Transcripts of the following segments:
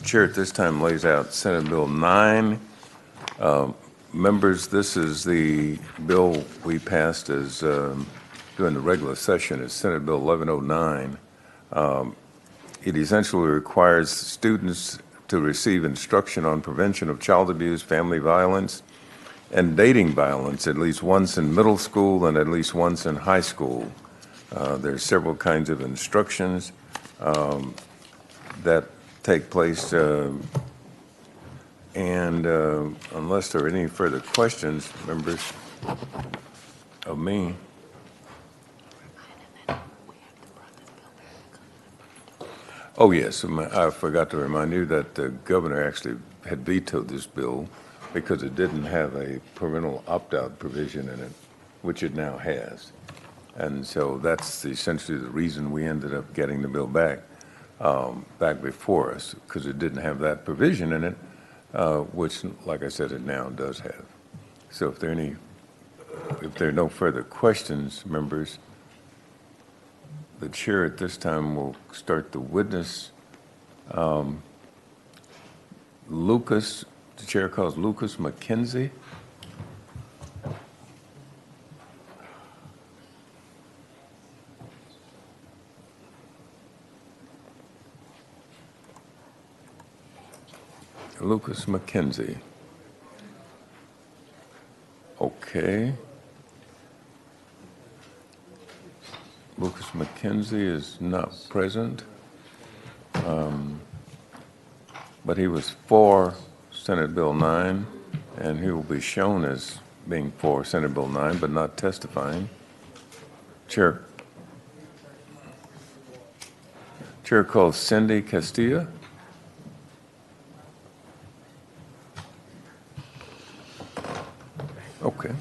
chair at this time lays out Senate Bill 9. Members, this is the bill we passed as during the regular session as Senate Bill 1109. It essentially requires students to receive instruction on prevention of child abuse, family violence, and dating violence at least once in middle school and at least once in high school. There's several kinds of instructions that take place, and unless there are any further questions, members, of me. Oh, yes, I forgot to remind you that the governor actually had vetoed this bill because it didn't have a parental opt-out provision in it, which it now has. And so that's essentially the reason we ended up getting the bill back before us, because it didn't have that provision in it, which, like I said, it now does have. So if there are no further questions, members, the chair at this time will start the witness. Lucas, the chair calls Lucas McKenzie. Lucas McKenzie. Okay. Lucas McKenzie is not present, but he was for Senate Bill 9, and he will be shown as being for Senate Bill 9, but not testifying. Chair calls Cindy Castilla. Okay.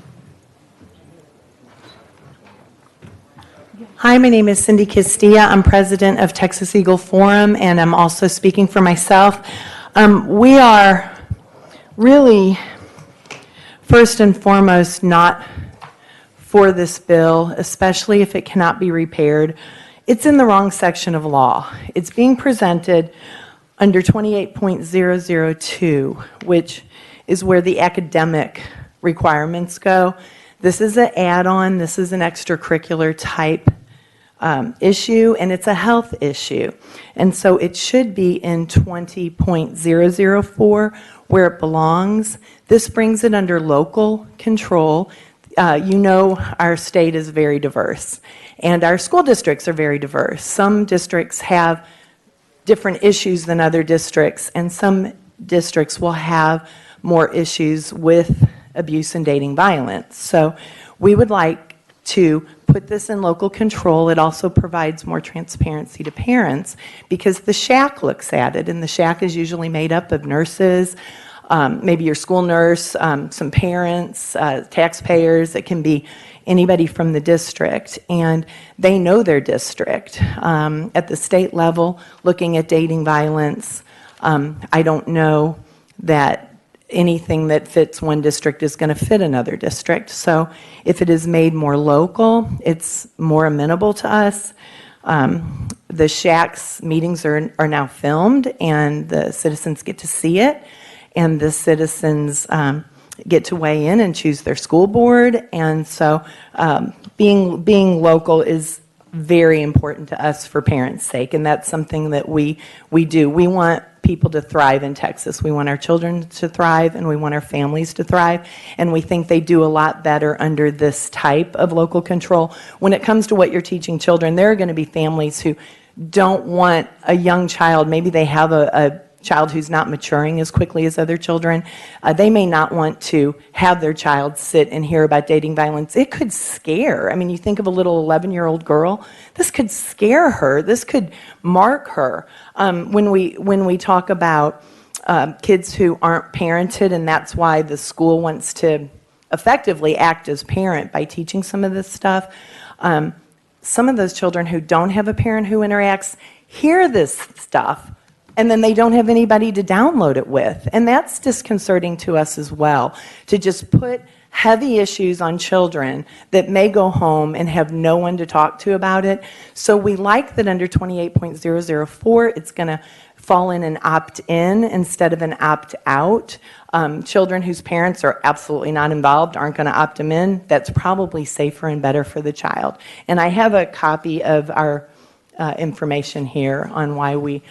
Hi, my name is Cindy Castilla. I'm president of Texas Eagle Forum, and I'm also speaking for myself. We are really, first and foremost, not for this bill, especially if it cannot be repaired. It's in the wrong section of law. It's being presented under 28.002, which is where the academic requirements go. This is an add-on. This is an extracurricular type issue, and it's a health issue. And so it should be in 20.004 where it belongs. This brings it under local control. You know our state is very diverse, and our school districts are very diverse. Some districts have different issues than other districts, and some districts will have more issues with abuse and dating violence. So we would like to put this in local control. It also provides more transparency to parents because the SHAC looks at it, and the SHAC is usually made up of nurses, maybe your school nurse, some parents, taxpayers. It can be anybody from the district, and they know their district. At the state level, looking at dating violence, I don't know that anything that fits one district is going to fit another district. So if it is made more local, it's more amenable to us. The SHAC's meetings are now filmed, and the citizens get to see it, and the citizens get to weigh in and choose their school board. And so being local is very important to us for parents' sake, and that's something that we do. We want people to thrive in Texas. We want our children to thrive, and we want our families to thrive, and we think they do a lot better under this type of local control. When it comes to what you're teaching children, there are going to be families who don't want a young child, maybe they have a child who's not maturing as quickly as other children. They may not want to have their child sit and hear about dating violence. It could scare. I mean, you think of a little 11-year-old girl. This could scare her. This could mark her. When we talk about kids who aren't parented, and that's why the school wants to effectively act as parent by teaching some of this stuff, some of those children who don't have a parent who interacts hear this stuff, and then they don't have anybody to download it with. And that's disconcerting to us as well, to just put heavy issues on children that may go home and have no one to talk to about it. So we like that under 28.004, it's going to fall in an opt-in instead of an opt-out. Children whose parents are absolutely not involved aren't going to opt them in. That's probably safer and better for the child. And I have a copy of our information here on why we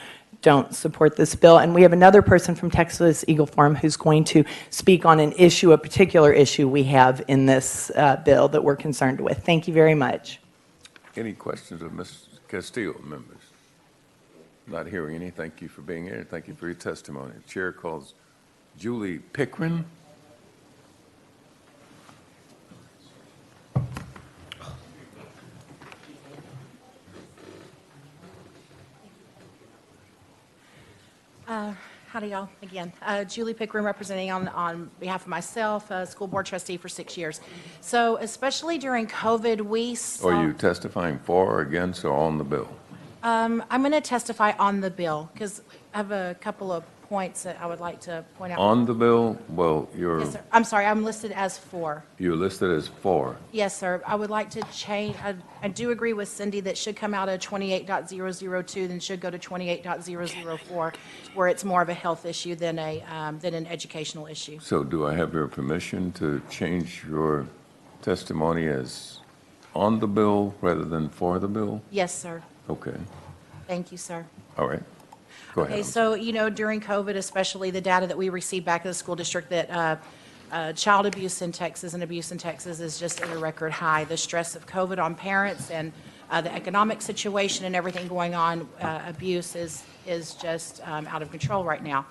don't support this bill. And we have another person from Texas Eagle Forum who's going to speak on an issue, a particular issue we have in this bill that we're concerned with. Thank you very much. Any questions of Ms. Castillo, members? Not hearing any. Thank you for being here. Thank you for your testimony. The chair calls Julie Pickren. Howdy, y'all, again. Julie Pickren, representing on behalf of myself, school board trustee for 6 years. So especially during COVID, we saw... Are you testifying for or against or on the bill? I'm going to testify on the bill, because I have a couple of points that I would like to point out. On the bill? Well, Yes, sir. I'm sorry, I'm listed as for. you're listed as for. Yes, sir. I would like to change, I do agree with Cindy that should come out of 28.002, then should go to 28.004, where it's more of a health issue than an educational issue. So do I have your permission to change your testimony as on the bill rather than for the bill? Yes, sir. Okay, Thank you, sir. all right. Go Okay, ahead. so, during COVID, especially the data that we received back at the school district, that child abuse in Texas and abuse in Texas is just at a record high. The stress of COVID on parents and the economic situation and everything going on, abuse is just out of control right now.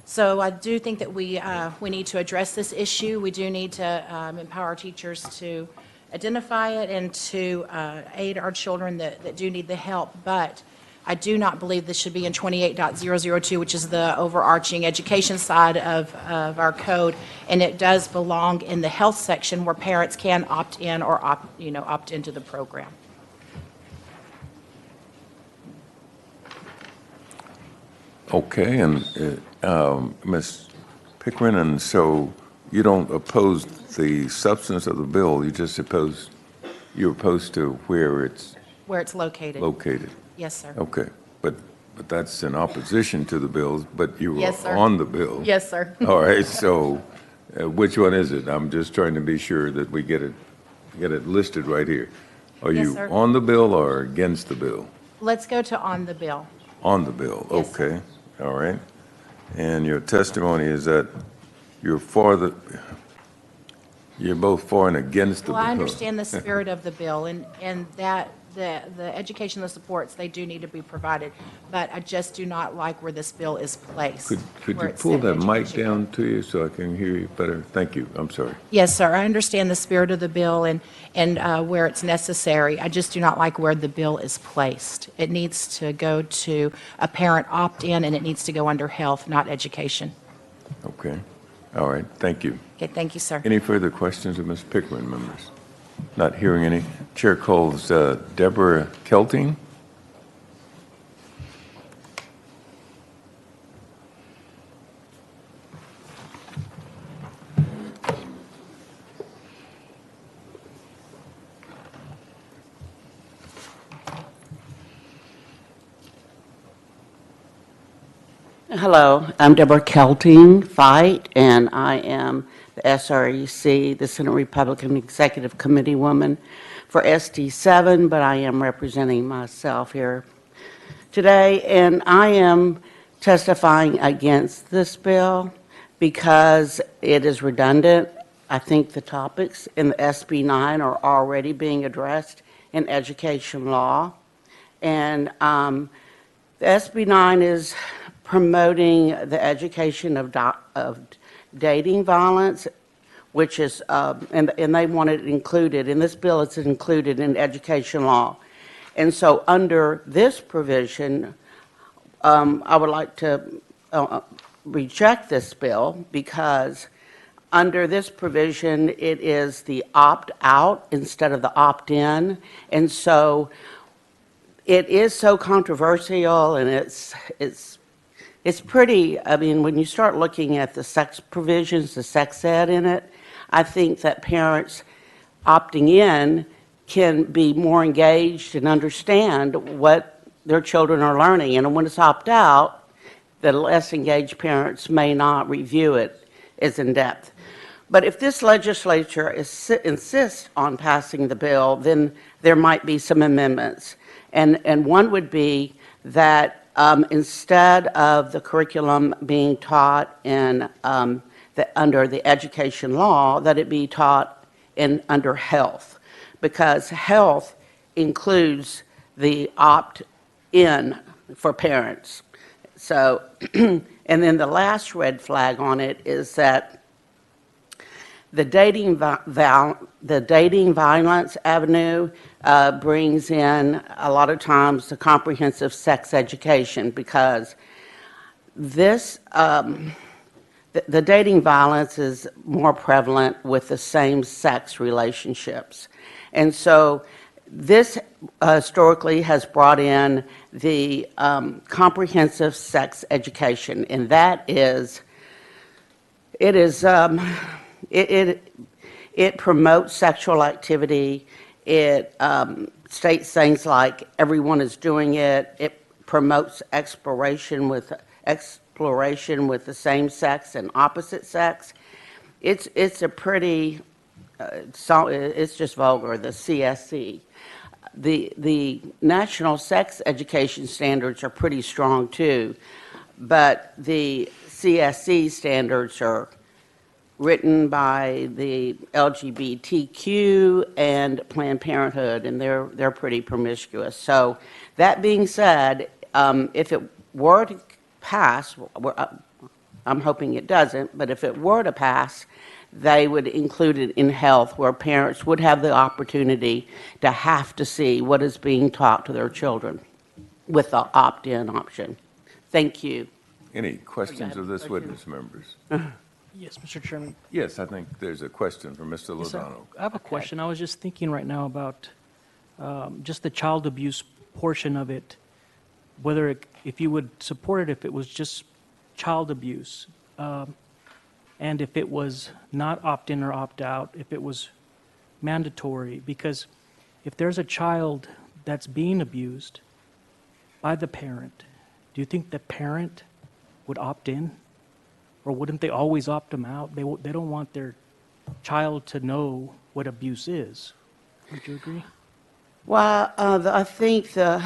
So I do think that we need to address this issue. We do need to empower teachers to identify it and to aid our children that do need the help. But I do not believe this should be in 28.002, which is the overarching education side of our code. And it does belong in the health section where parents can opt in or opt into the program. Okay, and Ms. Pickren, and so you don't oppose the substance of the bill, you're opposed to where it's Where it's located. located? Yes, sir. Okay, but that's in opposition to the bills, but you were Yes, sir. on the bill. Yes, sir. All right, so which one is it? I'm just trying to be sure that we get it listed right here. Are Yes, you sir. on the bill or against the bill? Let's go to on the bill. On the bill, Yes, sir. okay, all right. And your testimony is that you're both for and against the bill? Well, I understand the spirit of the bill, and that the educational supports, they do need to be provided, but I just do not like where this bill is placed. Could where you it's pull set that mic education. down to you so I can hear you better? Thank you, I'm sorry. Yes, sir, I understand the spirit of the bill and where it's necessary. I just do not like where the bill is placed. It needs to go to a parent opt-in, and it needs to go under health, not education. Okay, all right, thank you. Okay, thank you, sir. Any further questions of Ms. Pickren, members? Not hearing any. Chair calls Deborah Kelting. Hello, I'm Deborah Kelting Fight, and I am the SREC, the Senate Republican Executive Committee woman for SD7, but I am representing myself here today, and I am testifying against this bill because it is redundant. I think the topics in the SB 9 are already being addressed in education law, and the SB 9 is promoting the education of dating violence, which is, and they want it included, in this bill it's included in education law. And so under this provision, I would like to reject this bill because under this provision, it is the opt-out instead of the opt-in. And so it is so controversial, and it's pretty, I mean, when you start looking at the sex provisions, the sex ed in it, I think that parents opting in can be more engaged and understand what their children are learning. And when it's opt out, the less engaged parents may not review it as in-depth. But if this legislature insists on passing the bill, then there might be some amendments. And one would be that instead of the curriculum being taught under the education law, that it be taught under health, because health includes the opt-in for parents. So, and then the last red flag on it is that the dating violence avenue brings in a lot of times the comprehensive sex education, because this the dating violence is more prevalent with the same-sex relationships. And so this historically has brought in the comprehensive sex education, and that is, it promotes sexual activity. It states things like everyone is doing it. It promotes exploration with the same sex and opposite sex. It's a pretty, it's just vulgar, the CSE. The national sex education standards are pretty strong too, but the CSE standards are written by the LGBTQ and Planned Parenthood, and they're pretty promiscuous. So that being said, if it were to pass, I'm hoping it doesn't, but if it were to pass, they would include it in health, where parents would have the opportunity to have to see what is being taught to their children with the opt-in option. Thank you. Any questions of this witness, members? Yes, Mr. Chairman. Yes, I think there's a question from Mr. Yes, sir. Lozano. I have a question. I was just thinking right now about just the child abuse portion of it, whether if you would support it if it was just child abuse, and if it was not opt-in or opt-out, if it was mandatory. Because if there's a child that's being abused by the parent, do you think the parent would opt in? Or wouldn't they always opt them out? They don't want their child to know what abuse is. Would you agree? Well, I think the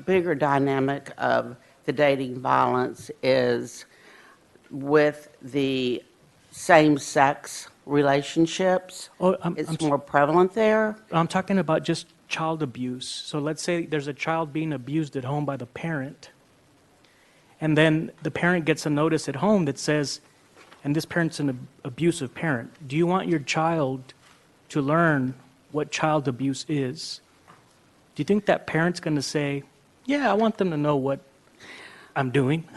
bigger dynamic of the dating violence is with the same-sex relationships. Oh, It's more prevalent there. I'm talking about just child abuse. So let's say there's a child being abused at home by the parent, and then the parent gets a notice at home that says, and this parent's an abusive parent, do you want your child to learn what child abuse is? Do you think that parent's going to say, yeah, I want them to know what I'm doing?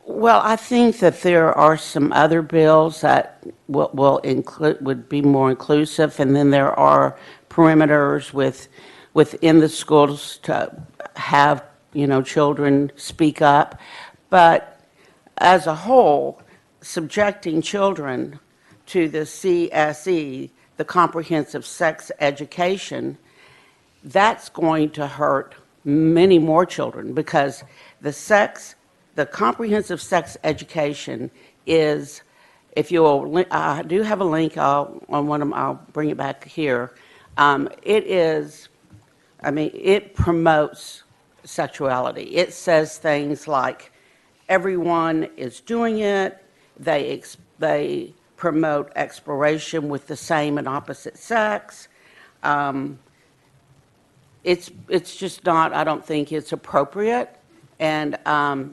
Well, I think that there are some other bills that would be more inclusive, and then there are perimeters within the schools to have, children speak up. But as a whole, subjecting children to the CSE, the comprehensive sex education, that's going to hurt many more children, because the comprehensive sex education is, if you will, I do have a link on one of them, I'll bring it back here. It promotes sexuality. It says things like everyone is doing it. They promote exploration with the same and opposite sex. It's just not, I don't think it's appropriate. And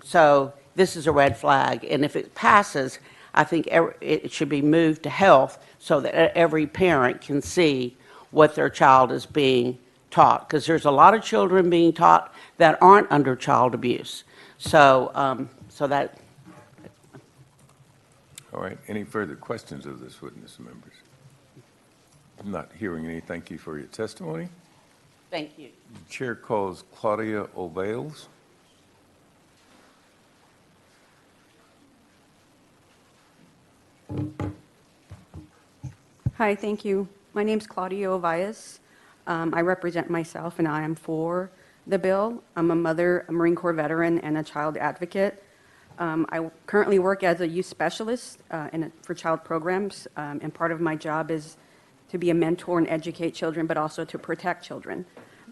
so this is a red flag. And if it passes, I think it should be moved to health so that every parent can see what their child is being taught. Because there's a lot of children being taught that aren't under child abuse. So that. All right, any further questions of this witness, members? I'm not hearing any. Thank you for your testimony. Thank you. The chair calls Claudia Ovales. Hi, thank you. My name's Claudia Ovias. I represent myself, and I am for the bill. I'm a mother, a Marine Corps veteran, and a child advocate. I currently work as a youth specialist for child programs, and part of my job is to be a mentor and educate children, but also to protect children.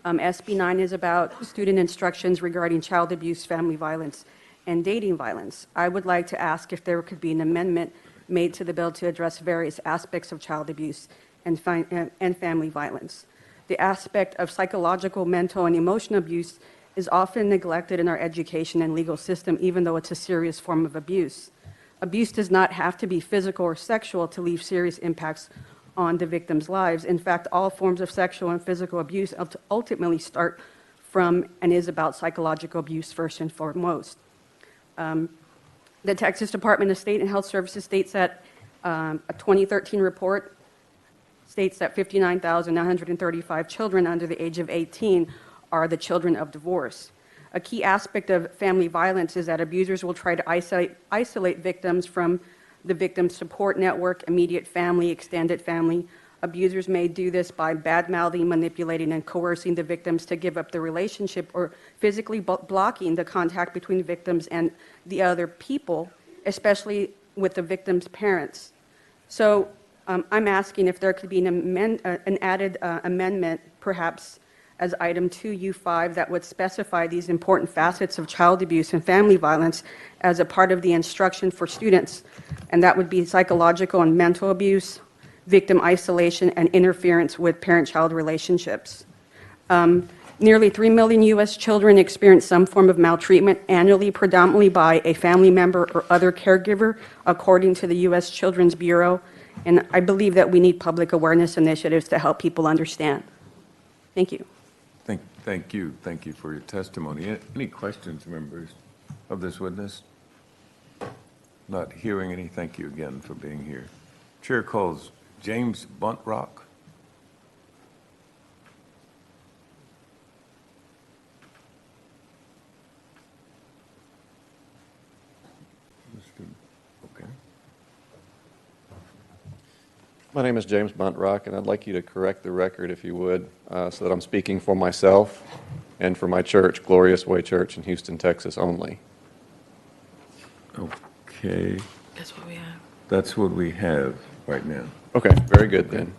SB 9 is about student instructions regarding child abuse, family violence, and dating violence. I would like to ask if there could be an amendment made to the bill to address various aspects of child abuse and family violence. The aspect of psychological, mental, and emotional abuse is often neglected in our education and legal system, even though it's a serious form of abuse. Abuse does not have to be physical or sexual to leave serious impacts on the victim's lives. In fact, all forms of sexual and physical abuse ultimately start from and is about psychological abuse first and foremost. The Texas Department of State and Health Services states that a 2013 report states that 59,935 children under the age of 18 are the children of divorce. A key aspect of family violence is that abusers will try to isolate victims from the victim's support network, immediate family, extended family. Abusers may do this by bad-mouthing, manipulating, and coercing the victims to give up the relationship or physically blocking the contact between victims and the other people, especially with the victim's parents. So I'm asking if there could be an added amendment, perhaps as item 2U5, that would specify these important facets of child abuse and family violence as a part of the instruction for students, and that would be psychological and mental abuse, victim isolation, and interference with parent-child relationships. Nearly 3 million U.S. children experience some form of maltreatment annually, predominantly by a family member or other caregiver, according to the U.S. Children's Bureau, and I believe that we need public awareness initiatives to help people understand. Thank you. Thank you. Thank you for your testimony. Any questions, members, of this witness? Not hearing any. Thank you again for being here. Chair calls James Buntrock. Okay. My name is James Buntrock, and I'd like you to correct the record, if you would, so that I'm speaking for myself and for my church, Glorious Way Church in Houston, Texas only. Okay. That's what we have. That's what we have right now. Okay, very good then.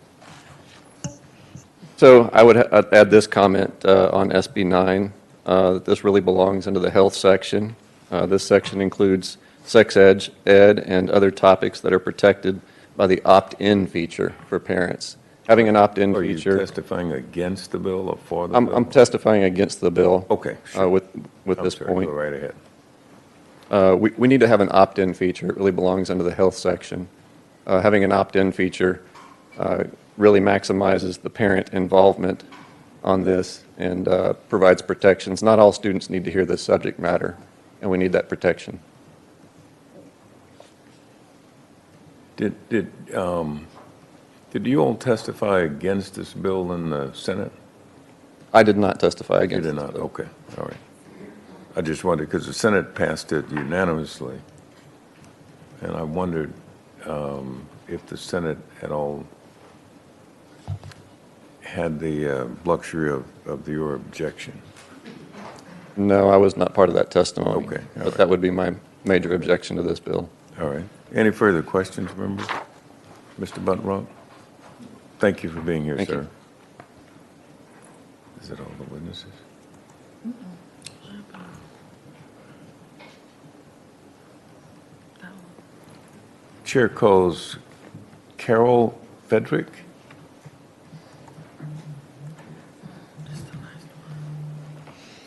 So I would add this comment on SB 9, that this really belongs into the health section. This section includes sex ed and other topics that are protected by the opt-in feature for parents. Having an opt-in Are you feature. testifying against the bill or for the bill? I'm testifying against the bill. Okay, sure. With I'm this sorry, point. Go right ahead. We need to have an opt-in feature. It really belongs under the health section. Having an opt-in feature really maximizes the parent involvement on this and provides protections. Not all students need to hear this subject matter, and we need that protection. Did you all testify against this bill in the Senate? I did not testify You against did this not, bill. okay, all right. I just wondered, because the Senate passed it unanimously, and I wondered if the Senate at all had the luxury of your objection. No, I was not part of that testimony. Okay, all But right. that would be my major objection to this bill. All right. Any further questions, members? Mr. Buntrock? Thank you for being here, Thank sir. you. Is that all the witnesses? Chair calls Carol Fedrick.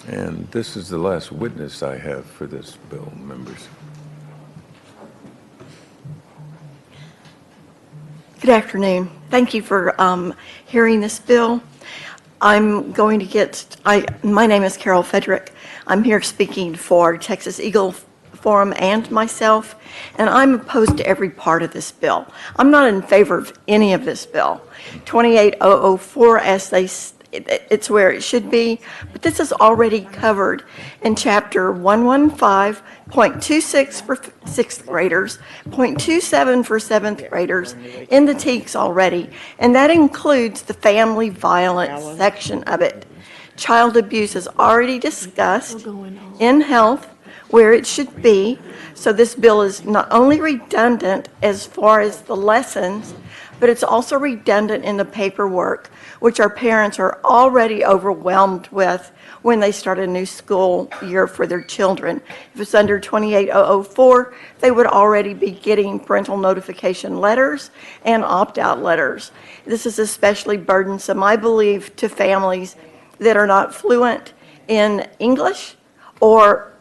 And this is the last witness I have for this bill, members. Good afternoon. Thank you for hearing this bill. I'm going to my name is Carol Fedrick. I'm here speaking for Texas Eagle Forum and myself, and I'm opposed to every part of this bill. I'm not in favor of any of this bill. 28004, it's where it should be, but this is already covered in Chapter 115.26 for sixth graders, .27 for seventh graders, in the TEKS already, and that includes the family violence section of it. Child abuse is already discussed in health, where it should be, so this bill is not only redundant as far as the lessons, but it's also redundant in the paperwork, which our parents are already overwhelmed with when they start a new school year for their children. If it's under 28004, they would already be getting parental notification letters and opt-out letters. This is especially burdensome, I believe, to families that are not fluent in English or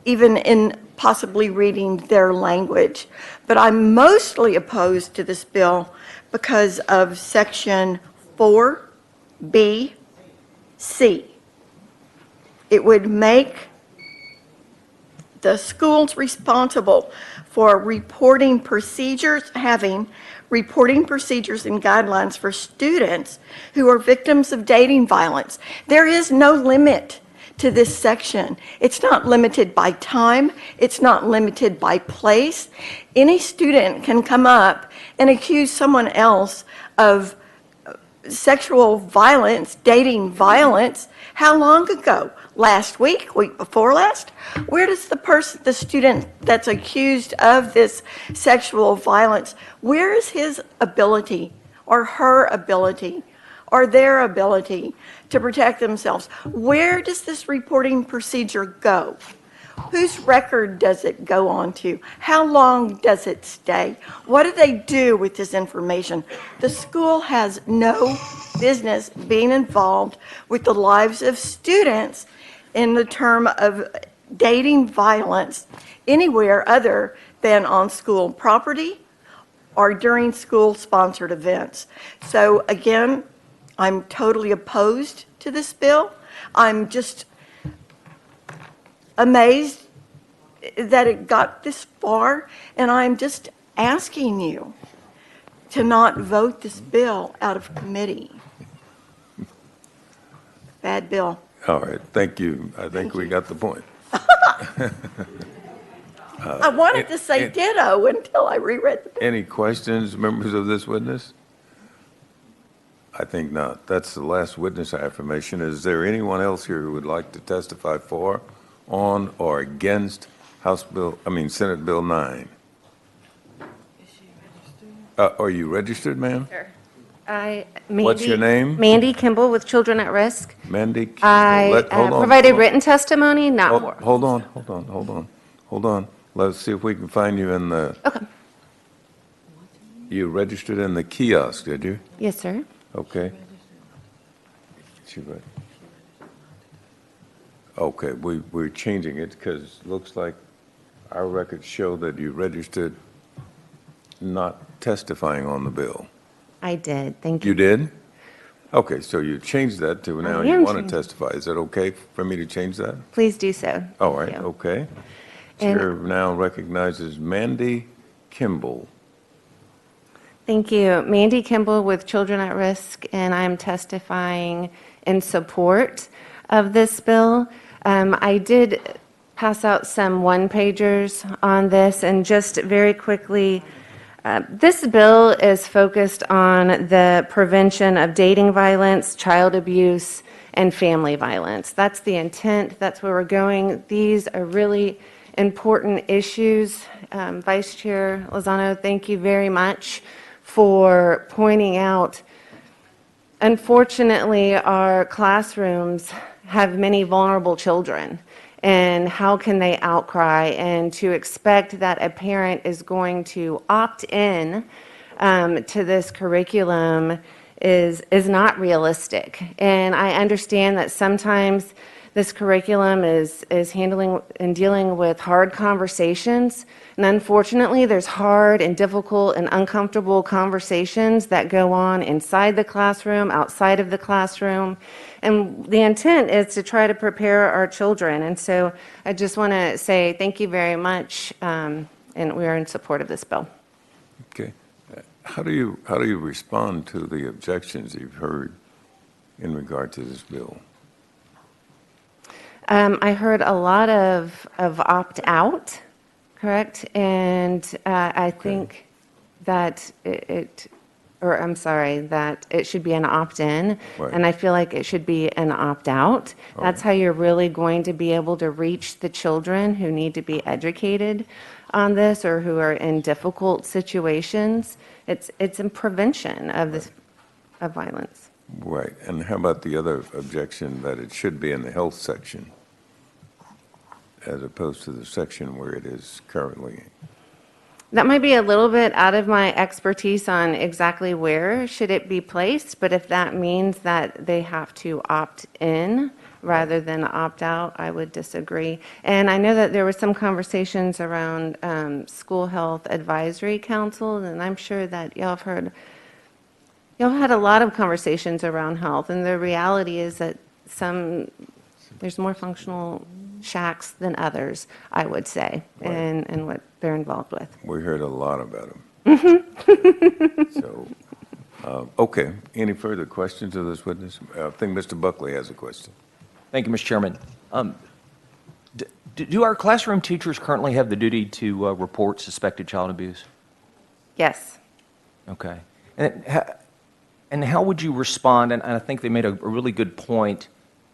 even in possibly reading their language. But I'm mostly opposed to this bill because of Section 4B, C. It would make the schools responsible for reporting procedures, having reporting procedures and guidelines for students who are victims of dating violence. There is no limit to this section. It's not limited by time. It's not limited by place. Any student can come up and accuse someone else of sexual violence, dating violence. How long ago? Last week, week before last? Where does the student that's accused of this sexual violence, where is his ability or her ability or their ability to protect themselves? Where does this reporting procedure go? Whose record does it go on to? How long does it stay? What do they do with this information? The school has no business being involved with the lives of students in the term of dating violence anywhere other than on school property or during school-sponsored events. So again, I'm totally opposed to this bill. I'm just amazed that it got this far, and I'm just asking you to not vote this bill out of committee. Bad bill. All right, thank you. I think we got the point. I wanted to say ditto until I reread the bill. Any questions, members of this witness? I think not. That's the last witness affirmation. Is there anyone else here who would like to testify for, on, or against Senate Bill 9? Are you registered, ma'am? Sure. What's your name? Mandy Kimball with Children at Risk. Mandy? I Hold on, provided hold on. written testimony, not oral. Hold on. Let's see if we can find you in the. Okay. You registered in the kiosk, did you? Yes, sir. Okay. Okay, we're changing it because it looks like our records show that you registered not testifying on the bill. I did. Thank you. You did? Okay, so you changed that to now I you am want to changing. testify. Is it okay for me to change that? Please do so. All Thank right, you. okay. And- Chair now recognizes Mandy Kimball. Thank you. Mandy Kimball with Children at Risk, and I'm testifying in support of this bill. I did pass out some one-pagers on this, and just very quickly, this bill is focused on the prevention of dating violence, child abuse, and family violence. That's the intent. That's where we're going. These are really important issues. Vice Chair Lozano, thank you very much for pointing out. Unfortunately, our classrooms have many vulnerable children, and how can they outcry? And to expect that a parent is going to opt in to this curriculum is not realistic. And I understand that sometimes this curriculum is handling and dealing with hard conversations. And unfortunately, there's hard and difficult and uncomfortable conversations that go on inside the classroom, outside of the classroom. And the intent is to try to prepare our children. And so I just want to say thank you very much, and we are in support of this bill. Okay. How do you respond to the objections you've heard in regard to this bill? I heard a lot of opt-out, correct? And I think that that it should be an opt-in. Right. And I feel like it should be an opt-out. That's how you're really going to be able to reach the children who need to be educated on this or who are in difficult situations. It's in prevention of this, of violence. Right, and how about the other objection that it should be in the health section as opposed to the section where it is currently? That might be a little bit out of my expertise on exactly where should it be placed, but if that means that they have to opt in rather than opt out, I would disagree. And I know that there were some conversations around School Health Advisory Council, and I'm sure that y'all had a lot of conversations around health, and the reality is that there's more functional shacks than others, I would say, Right. and what they're involved with. We heard a lot about them. So, okay, any further questions of this witness? I think Mr. Buckley has a question. Thank you, Mr. Chairman. Do our classroom teachers currently have the duty to report suspected child abuse? Yes. Okay. And how would you respond? And I think they made a really good point.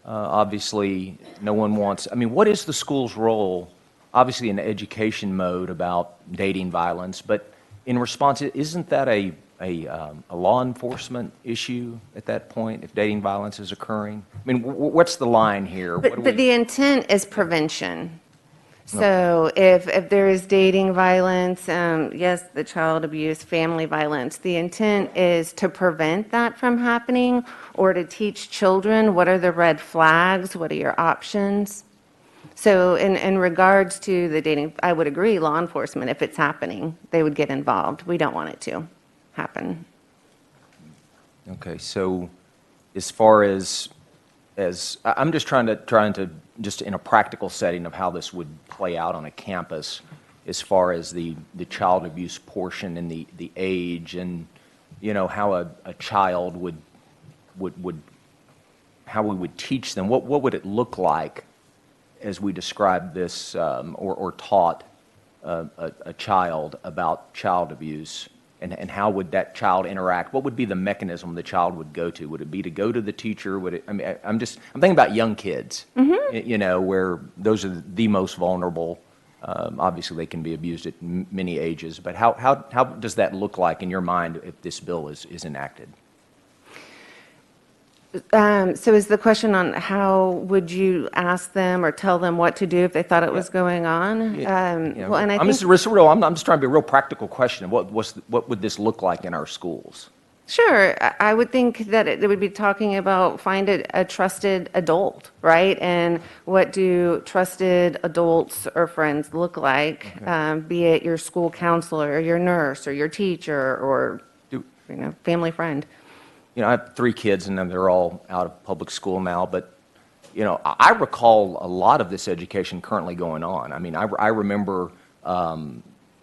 Obviously, no one wants, I mean, what is the school's role, obviously in education mode about dating violence, but in response, isn't that a law enforcement issue at that point if dating violence is occurring? I mean, what's the line here? What do But the intent is prevention. So if there is dating violence, yes, the child abuse, family violence, the intent is to prevent that from happening or to teach children what are the red flags, what are your options. So in regards to the dating, I would agree, law enforcement, if it's happening, they would get involved. We don't want it to happen. Okay, so as far as I'm just trying to just in a practical setting of how this would play out on a campus, as far as the child abuse portion and the age and how a child would how we would teach them. What would it look like as we describe this or taught a child about child abuse? And how would that child interact? What would be the mechanism the child would go to? Would it be to go to the teacher? Would it? I mean, I'm thinking about young kids, where those are the most vulnerable. Obviously, they can be abused at many ages. But how does that look like in your mind if this bill is enacted? So is the question on how would you ask them or tell them what to do if they thought it was going on? Well, and I think I'm just trying to be a real practical question. What would this look like in our schools? Sure. I would think that it would be talking about find a trusted adult, right? And what do trusted adults or friends look like, be it your school counselor or your nurse or your teacher or family friend. I have 3 kids, and they're all out of public school now, but, I recall a lot of this education currently going on. I mean, I remember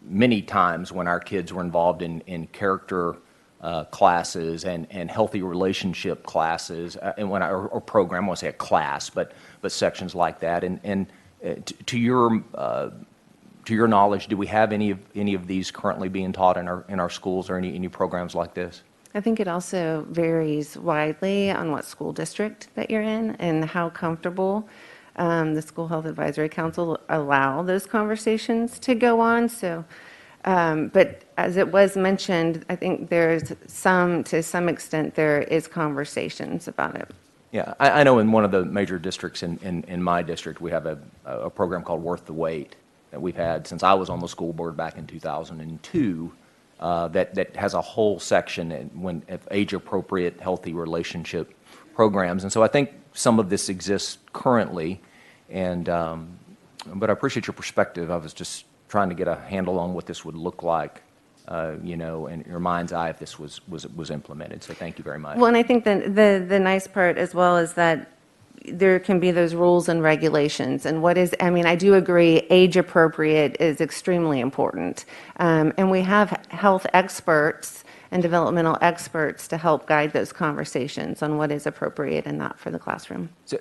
many times when our kids were involved in character classes and healthy relationship classes, and or program, I won't say a class, but sections like that. And to your knowledge, do we have any of these currently being taught in our schools or any programs like this? I think it also varies widely on what school district that you're in and how comfortable the School Health Advisory Council allow those conversations to go on. So, but as it was mentioned, I think to some extent, there is conversations about it. Yeah, I know in one of the major districts in my district, we have a program called Worth the Wait that we've had since I was on the school board back in 2002. That has a whole section of age-appropriate, healthy relationship programs, and so I think some of this exists currently. And but I appreciate your perspective. I was just trying to get a handle on what this would look like, in your mind's eye if this was implemented. So thank you very much. Well, and I think the nice part as well is that there can be those rules and regulations. And what is, I mean, I do agree, age appropriate is extremely important. And we have health experts and developmental experts to help guide those conversations on what is appropriate and not for the classroom. So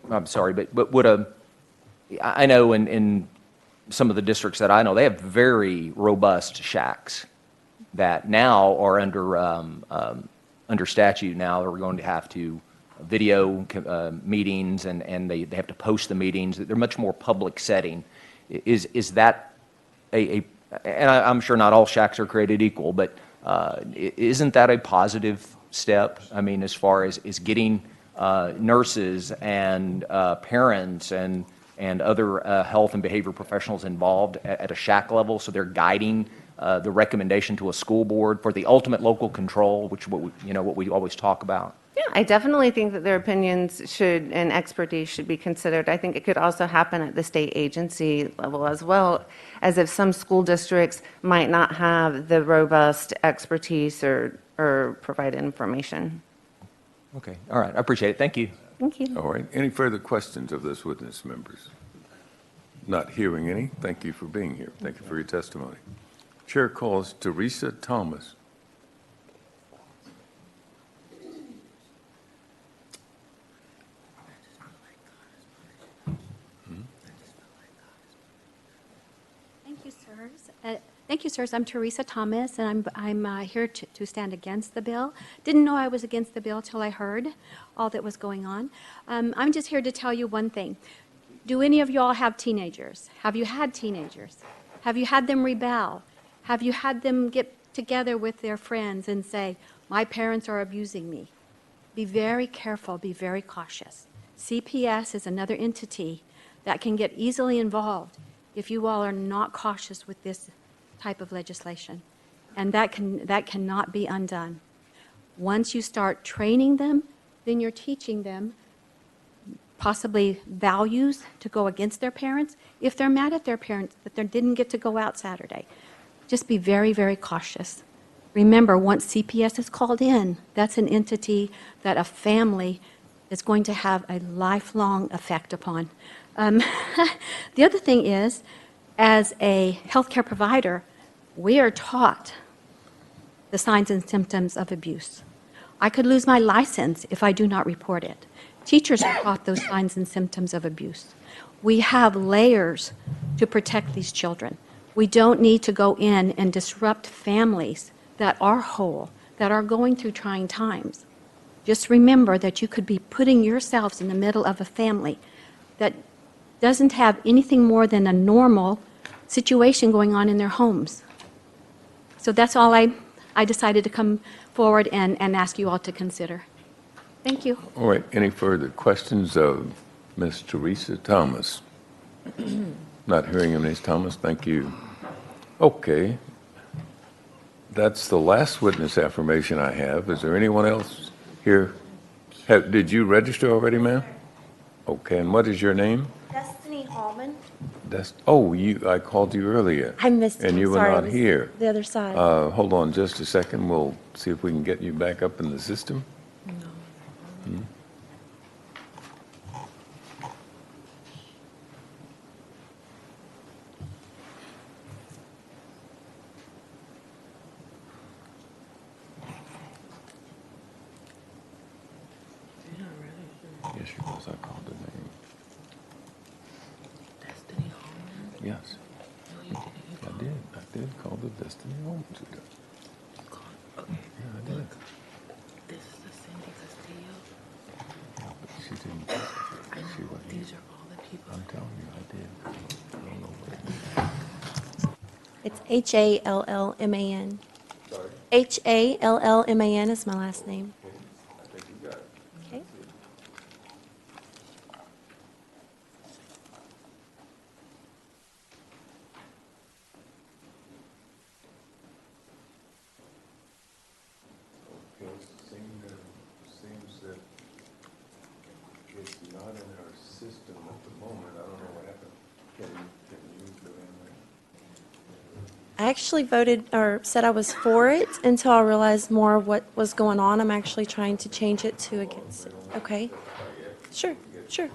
I'm sorry, but I know in some of the districts that I know, they have very robust shacks that now are under statute now. They're going to have to video meetings, and they have to post the meetings. They're much more public setting. Is that and I'm sure not all shacks are created equal, but isn't that a positive step? I mean, as far as getting nurses and parents and other health and behavior professionals involved at a shack level, so they're guiding the recommendation to a school board for the ultimate local control, which what we always talk about. Yeah, I definitely think that their opinions should and expertise should be considered. I think it could also happen at the state agency level as well, as if some school districts might not have the robust expertise or provide information. Okay, all right, I appreciate it. Thank you. Thank you. All right. Any further questions of this witness, members? Not hearing any. Thank you for being here. Thank you for your testimony. Chair calls Teresa Thomas. Thank you, sirs. Thank you, sirs. I'm Teresa Thomas, and I'm here to stand against the bill. Didn't know I was against the bill till I heard all that was going on. I'm just here to tell you one thing. Do any of you all have teenagers? Have you had teenagers? Have you had them rebel? Have you had them get together with their friends and say, my parents are abusing me? Be very careful, be very cautious. CPS is another entity that can get easily involved if you all are not cautious with this type of legislation. And that cannot be undone. Once you start training them, then you're teaching them possibly values to go against their parents. If they're mad at their parents that they didn't get to go out Saturday, just be very, very cautious. Remember, once CPS is called in, that's an entity that a family is going to have a lifelong effect upon. The other thing is, as a healthcare provider, we are taught the signs and symptoms of abuse. I could lose my license if I do not report it. Teachers are taught those signs and symptoms of abuse. We have layers to protect these children. We don't need to go in and disrupt families that are whole, that are going through trying times. Just remember that you could be putting yourselves in the middle of a family that doesn't have anything more than a normal situation going on in their homes. So that's all I decided to come forward and ask you all to consider. Thank you. All right. Any further questions of Ms. Teresa Thomas? Not hearing of Ms. Thomas. Thank you. Okay. That's the last witness affirmation I have. Is there anyone else here? Did you register already, ma'am? Okay. And what is your name? Destiny Hallman. I called you earlier. I missed you. And you were Sorry, I not was here. The other side. Hold on just a second. We'll see if we can get you back up in the system. Yes, she was. I called her name. Destiny Hallman. Yes. No, you didn't. I did call the Destiny Home today. Okay. Yeah, I did. Look, this is the Cindy Castillo. Yeah, but she didn't. I She know. wasn't These here. are all the people. I'm telling you, I did. I don't know what. It's Hallman. Hallman is my last name. Okay. Seems that it's not in our system at the moment. I don't know what happened. Can you go in there? I actually voted or said I was for it until I realized more of what was going on. I'm actually trying to change it to against it. Okay. Sure, sure.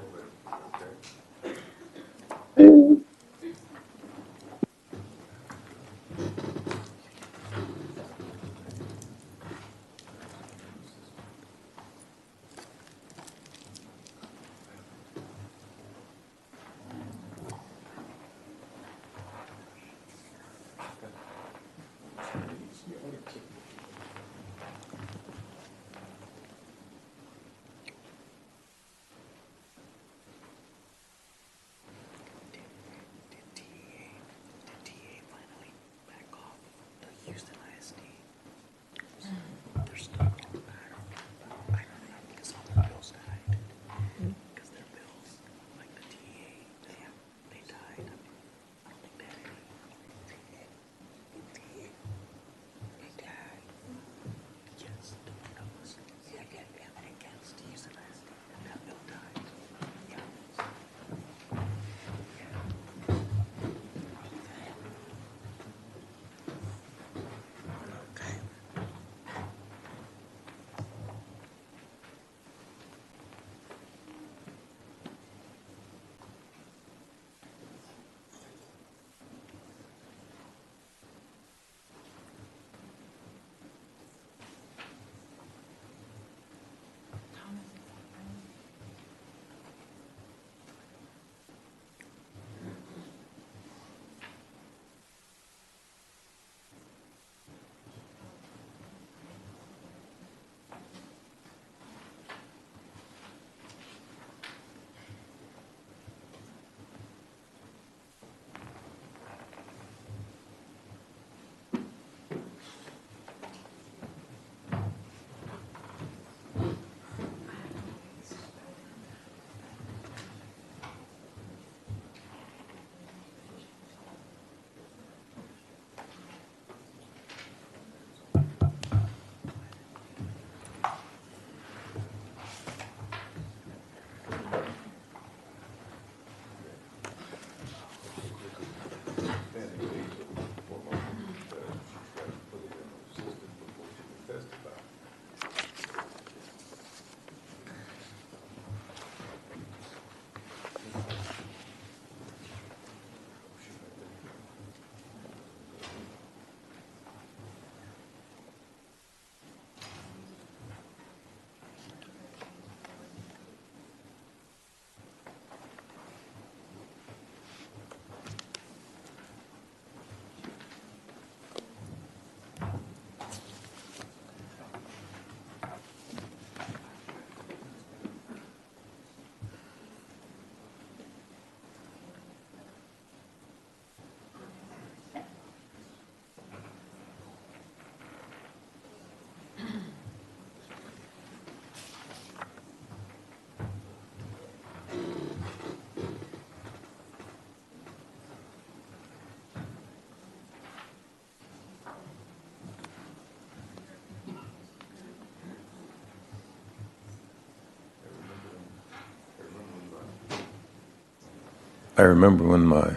I remember when my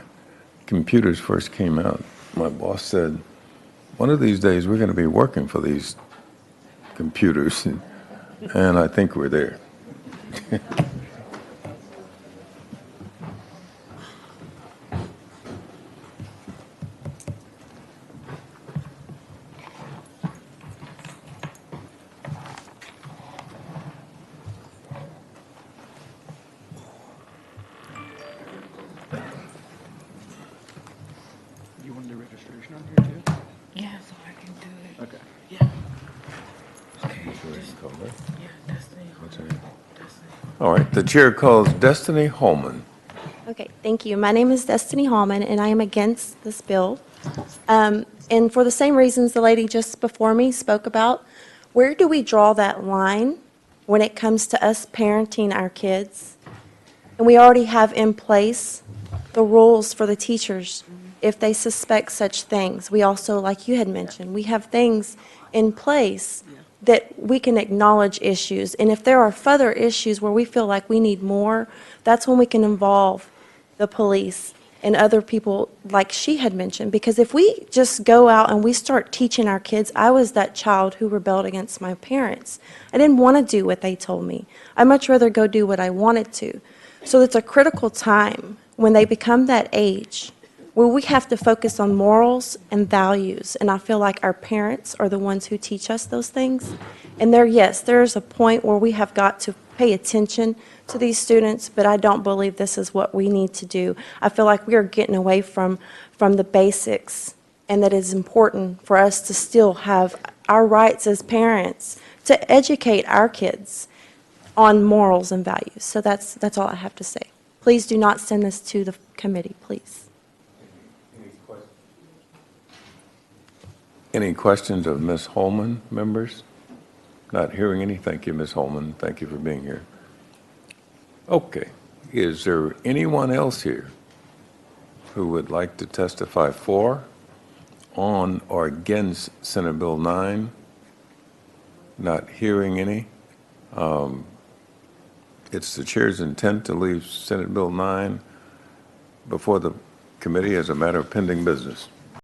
computers first came out, my boss said, one of these days we're going to be working for these computers. And I think we're there. You want the registration on here too? Yeah, so I can do it. Okay. All right, the chair calls Destiny Holman. Okay, thank you. My name is Destiny Hallman, and I am against this bill. And for the same reasons the lady just before me spoke about, where do we draw that line when it comes to us parenting our kids? And we already have in place the rules for the teachers if they suspect such things. We also, like you had mentioned, we have things in place that we can acknowledge issues. And if there are further issues where we feel like we need more, that's when we can involve the police. and other people, like she had mentioned, because if we just go out and we start teaching our kids, I was that child who rebelled against my parents. I didn't want to do what they told me. I'd much rather go do what I wanted to. So it's a critical time when they become that age where we have to focus on morals and values. And I feel like our parents are the ones who teach us those things. And yes, there's a point where we have got to pay attention to these students, but I don't believe this is what we need to do. I feel like we are getting away from the basics, and that it's important for us to still have our rights as parents to educate our kids on morals and values. So that's all I have to say. Please do not send this to the committee, please. Any questions of Ms. Holman, members? Not hearing any. Thank you, Ms. Holman. Thank you for being here. Okay. Is there anyone else here who would like to testify for, on, or against Senate Bill 9? Not hearing any. It's the chair's intent to leave Senate Bill 9 before the committee as a matter of pending business.